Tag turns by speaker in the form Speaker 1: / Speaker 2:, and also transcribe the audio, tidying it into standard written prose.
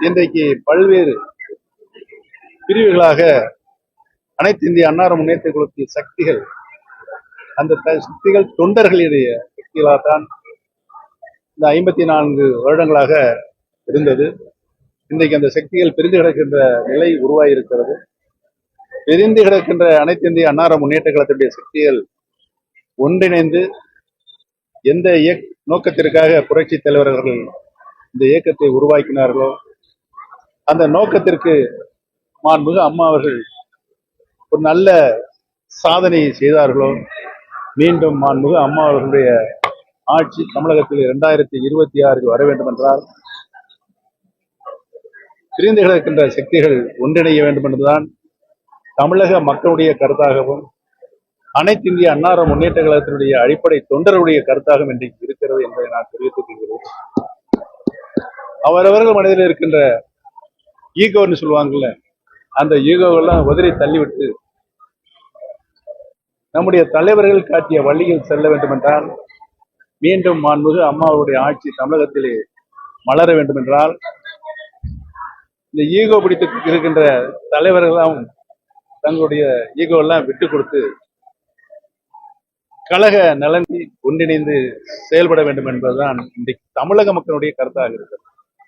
Speaker 1: இன்றைக்கு பல்வேறு பிரிவுகளாக அனைத்து இந்திய அன்னார முன்னேற்ற கழகத்தின் சக்திகள், அந்த சக்திகள் தொண்டர்களுடைய சக்திகளாகத்தான் இந்த 54 வருடங்களாக இருந்தது. இன்றைக்கு அந்த சக்திகள் பிரிந்து கிடக்கின்ற நிலை உருவாகியிருக்கிறது. பிரிந்து கிடக்கின்ற அனைத்து இந்திய அன்னார முன்னேற்ற கழகத்தினுடைய சக்திகள் ஒன்றிணைந்து எந்த நோக்கத்திற்காக புரட்சி தலைவர்கள் இந்த இயக்கத்தை உருவாக்கினார்களோ அந்த நோக்கத்திற்கு மாண்புமிகு அம்மா அவர்கள் ஒரு நல்ல சாதனையை செய்தார்களோ, மீண்டும் மாண்புமிகு அம்மா அவர்களுடைய ஆட்சி தமிழகத்தில் 2026 வர வேண்டும் என்றால் பிரிந்து கிடக்கின்ற சக்திகள் ஒன்றிணைய வேண்டும் என்றுதான் தமிழக மக்களுடைய கருத்தாகவும் அனைத்து இந்திய அன்னார முன்னேற்ற கழகத்தினுடைய அடிப்படை தொண்டருடைய கருத்தாகவும் இன்றைக்கு இருக்கிறது என்பதை நான் தெரிவித்துக் கொள்கிறேன். அவரவர்கள் மனதில் இருக்கின்ற ஈகோன்னு சொல்லுவாங்கல்ல, அந்த ஈகோவெல்லாம் உதறி தள்ளிவிட்டு நம்முடைய தலைவர்கள் காட்டிய வழியில் செல்ல வேண்டும் என்றால், மீண்டும் மாண்புமிகு அம்மாவுடைய ஆட்சி தமிழகத்திலே மலர வேண்டும் என்றால், இந்த ஈகோ பிடித்து இருக்கின்ற தலைவர்களெல்லாம் தங்களுடைய ஈகோ எல்லாம் விட்டு கொடுத்து கழக நலனை ஒன்றிணைந்து செயல்பட வேண்டும் என்பதுதான் இன்றைக்கு தமிழக மக்களுடைய கருத்தாக இருக்கிறது.